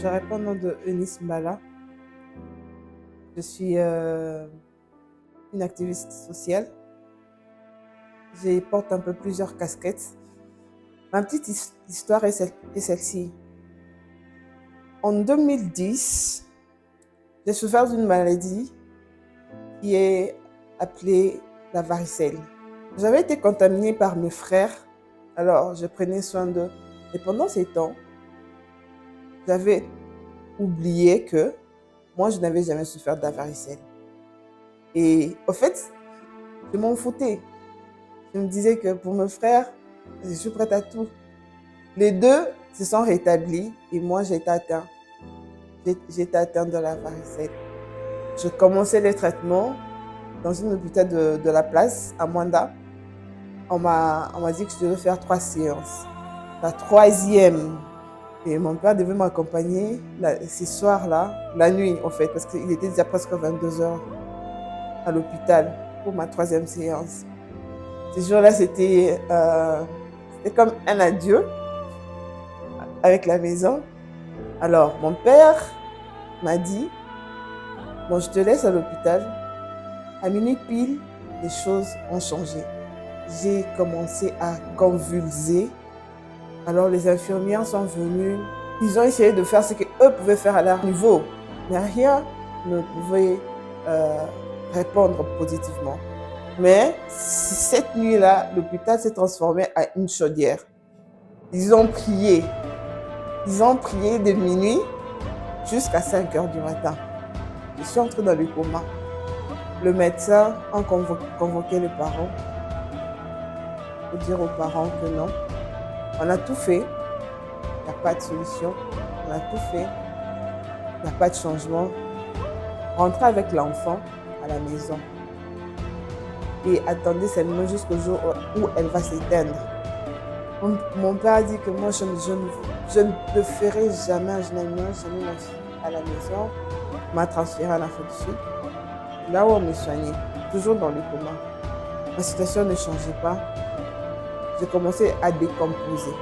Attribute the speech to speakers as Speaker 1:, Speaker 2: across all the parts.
Speaker 1: je réponds au nom de Eunice Mbala. Je suis une activiste sociale. Je porte un peu plusieurs casquettes. Ma petite histoire est celle-ci. En 2010, j'ai souffert d'une maladie qui est appelée la varicelle. J'avais été contaminée par mes frères, alors je prenais soin d'eux. Et pendant ces temps, j'avais oublié que moi, je n'avais jamais souffert de la varicelle. Et au fait, je m'en foutais. Je me disais que pour mes frères, je suis prête à tout. Les deux se sont rétablis et moi, j'ai été atteinte. J'ai été atteinte de la varicelle. Je commençais les traitements dans une hôpital de la place, à Mwanda. On m'a dit que je devais faire 3 séances. La troisième, et mon père devait m'accompagner ces soirs-là, la nuit en fait, parce qu'il était déjà presque 22 heures à l'hôpital pour ma 3e séance. Ce jour-là, c'était comme un adieu avec la maison. Alors, mon père m'a dit, bon, je te laisse à l'hôpital. À minuit pile, les choses ont changé. J'ai commencé à convulser. Alors, les infirmières sont venues. Ils ont essayé de faire ce qu'eux pouvaient faire à leur niveau. Mais rien ne pouvait répondre positivement. Mais cette nuit-là, l'hôpital s'est transformé en une chaudière. Ils ont prié. Ils ont prié de minuit jusqu'à 5 heures du matin. Je suis entrée dans le coma. Le médecin a convoqué les parents pour dire aux parents que non. On a tout fait. Il n'y a pas de solution. On a tout fait. Il n'y a pas de changement. Rentrez avec l'enfant à la maison. Et attendez seulement jusqu'au jour où elle va s'éteindre. Mon père a dit que moi, je ne ferai jamais, je n'amènerai jamais ma fille à la maison. Il m'a transféré en Afrique du Sud, là où on me soignait, toujours dans le coma. Ma situation ne changeait pas. J'ai commencé à décomposer.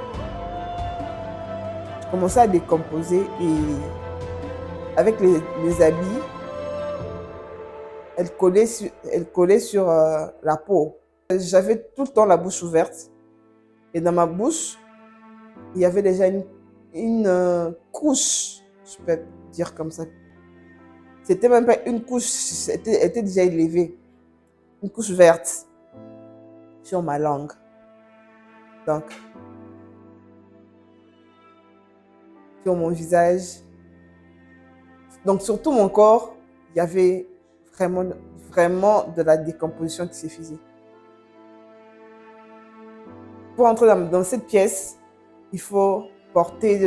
Speaker 1: Je commençais à décomposer et avec les habits, elle collait sur la peau. J'avais tout le temps la bouche ouverte. Et dans ma bouche, il y avait déjà une couche, je peux dire comme ça. C'était même pas une couche, elle était déjà élevée. Une couche verte sur ma langue. Donc, sur mon visage. Donc, sur tout mon corps, il y avait vraiment de la décomposition qui se faisait. Pour entrer dans cette pièce, il faut porter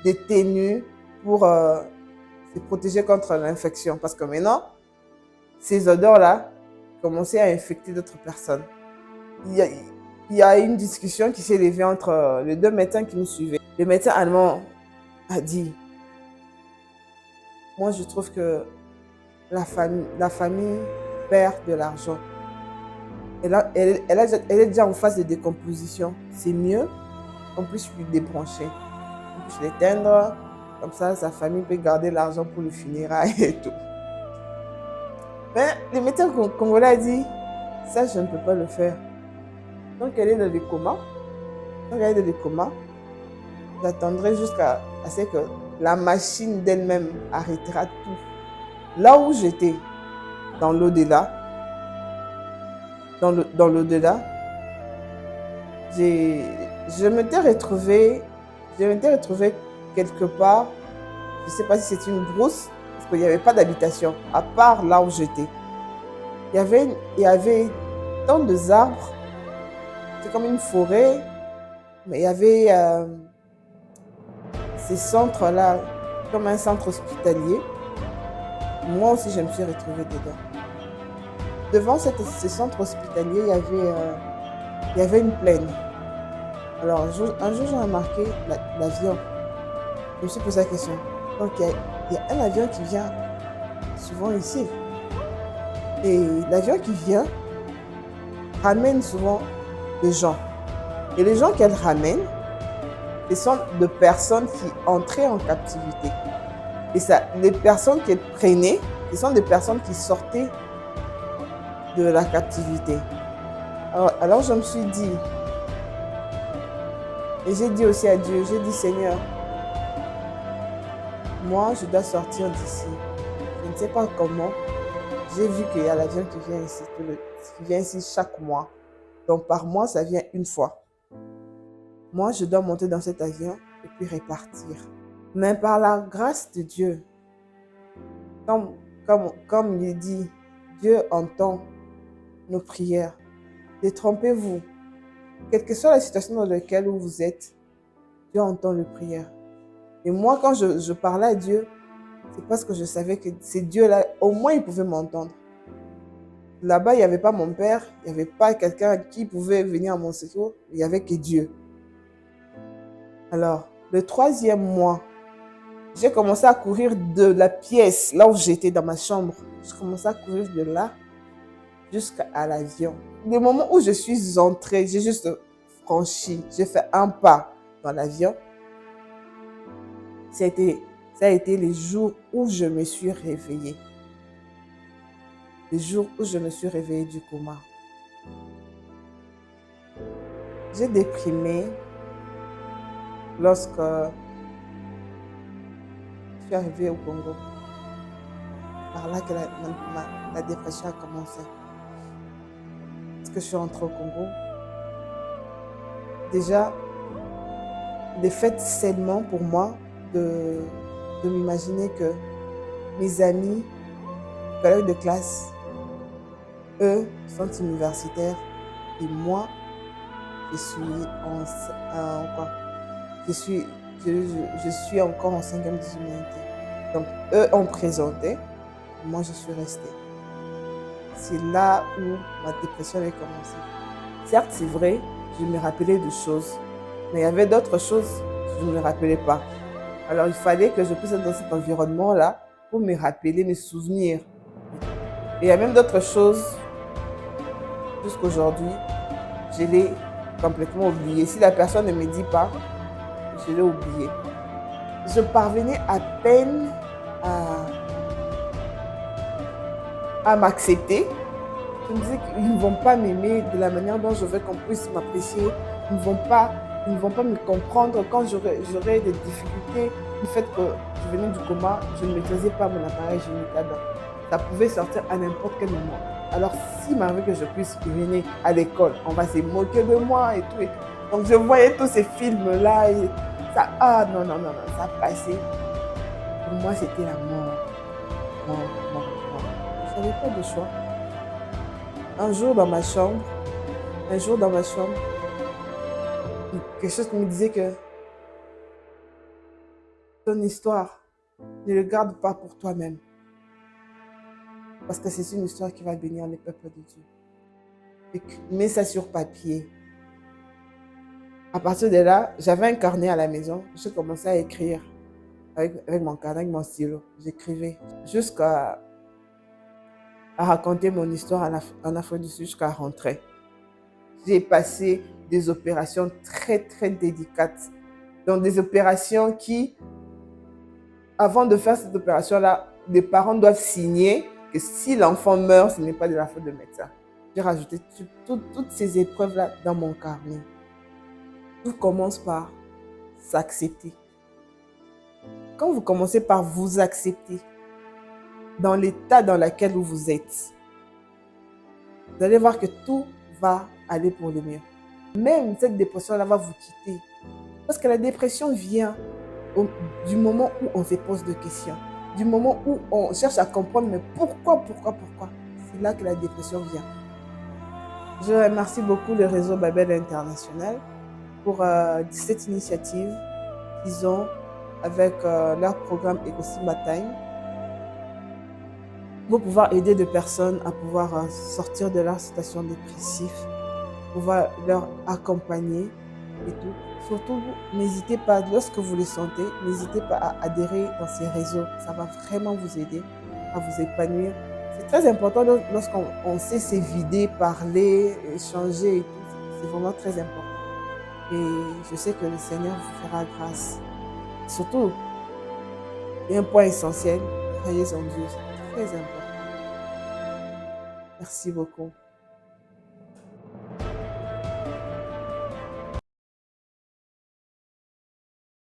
Speaker 1: des tenues pour se protéger contre l'infection. Parce que maintenant, ces odeurs-là commençaient à infecter d'autres personnes. Il y a une discussion qui s'est levée entre les 2 médecins qui nous suivaient. Le médecin allemand a dit, moi je trouve que la famille perd de l'argent. Elle est déjà en phase de décomposition. C'est mieux qu'on puisse lui débrancher, qu'on puisse l'éteindre. Comme ça, sa famille peut garder l'argent pour le funérail et tout. Mais le médecin congolais a dit, ça, je ne peux pas le faire. Donc, elle est dans le coma. Donc, elle est dans le coma. J'attendrai jusqu'à ce que la machine d'elle-même arrêtera tout. Là où j'étais, dans l'au-delà, je m'étais retrouvée quelque part, je ne sais pas si c'est une brousse, parce qu'il n'y avait pas d'habitation, à part là où j'étais. Il y avait tant d'arbres, c'est comme une forêt, mais il y avait ces centres-là, comme un centre hospitalier. Moi aussi, je me suis retrouvée dedans. Devant ce centre hospitalier, il y avait une plaine. Alors, un jour, j'ai remarqué l'avion. Je me suis posé la question. Donc, il y a un avion qui vient souvent ici. Et l'avion qui vient ramène souvent des gens. Et les gens qu'elle ramène, ce sont des personnes qui entraient en captivité. Et ça, les personnes qui prenaient, ce sont des personnes qui sortaient de la captivité. Alors je me suis dit, et j'ai dit aussi à Dieu, j'ai dit Seigneur, moi je dois sortir d'ici. Je ne sais pas comment. J'ai vu qu'il y a l'avion qui vient ici, qui vient ici chaque mois. Donc par mois, ça vient une fois. Moi, je dois monter dans cet avion et puis repartir. Mais par la grâce de Dieu, comme il dit, Dieu entend nos prières. Détrompez-vous. Quelle que soit la situation dans laquelle vous êtes, Dieu entend les prières. Et moi, quand je parlais à Dieu, c'est parce que je savais que c'est Dieu-là, au moins il pouvait m'entendre. Là-bas, il n'y avait pas mon père, il n'y avait pas quelqu'un qui pouvait venir à mon secours, il n'y avait que Dieu. Alors, le 3e mois, j'ai commencé à courir de la pièce, là où j'étais dans ma chambre. Je commençais à courir de là jusqu'à l'avion. Le moment où je suis entrée, j'ai juste franchi, j'ai fait un pas dans l'avion. Ça a été les jours où je me suis réveillée. Les jours où je me suis réveillée du coma. J'ai déprimé lorsque je suis arrivée au Congo. Par là que la dépression a commencé. Parce que je suis rentrée au Congo. Déjà, des faits sainement pour moi de m'imaginer que mes amis, collègues de classe, eux sont universitaires et moi, je suis je suis encore en 5e des humanités. Donc, eux ont présenté, moi je suis restée. C'est là où ma dépression avait commencé. Certes, c'est vrai, je me rappelais de choses, mais il y avait d'autres choses que je ne me rappelais pas. Alors, il fallait que je puisse être dans cet environnement-là pour me rappeler, mes souvenirs. Et il y a même d'autres choses, jusqu'aujourd'hui, je l'ai complètement oublié. Si la personne ne me dit pas, je l'ai oublié. Je parvenais à peine à m'accepter. Je me disais qu'ils ne vont pas m'aimer de la manière dont je veux qu'on puisse m'apprécier. Ils ne vont pas me comprendre quand j'aurai des difficultés. Le fait que je venais du coma, je ne maîtrisais pas mon appareil génital. Ça pouvait sortir à n'importe quel moment. Alors, s'il m'arrivait que je puisse venir à l'école, on va se moquer de moi et tout. Donc, je voyais tous ces films-là. Et ça, non, ça passait. Pour moi, c'était la mort. Mort. Je n'avais pas de choix. Un jour dans ma chambre, quelque chose me disait que ton histoire, ne le garde pas pour toi-même. Parce que c'est une histoire qui va bénir les peuples de Dieu. Et mets ça sur papier. À partir de là, j'avais un carnet à la maison. J'ai commencé à écrire avec mon carnet, avec mon stylo. J'écrivais jusqu'à raconter mon histoire en Afrique du Sud jusqu'à rentrer. J'ai passé des opérations très, très délicates. Donc des opérations qui, avant de faire cette opération-là, les parents doivent signer que si l'enfant meurt, ce n'est pas de la faute de médecin. J'ai rajouté toutes ces épreuves-là dans mon carnet. Tout commence par s'accepter. Quand vous commencez par vous accepter, dans l'état dans lequel vous êtes, vous allez voir que tout va aller pour le mieux. Même cette dépression-là va vous quitter. Parce que la dépression vient du moment où on se pose des questions, du moment où on cherche à comprendre, mais pourquoi. C'est là que la dépression vient. Je remercie beaucoup le réseau Babel International pour cette initiative qu'ils ont avec leur programme Ecosimba Time pour pouvoir aider des personnes à pouvoir sortir de leur situation dépressive, pouvoir leur accompagner et tout. Surtout, n'hésitez pas, lorsque vous le sentez, n'hésitez pas à adhérer dans ces réseaux. Ça va vraiment vous aider à vous épanouir. C'est très important lorsqu'on sait se vider, parler, échanger et tout. C'est vraiment très important. Et je sais que le Seigneur vous fera grâce. Surtout, Et un point essentiel, croyez en Dieu, c'est très important. Merci beaucoup.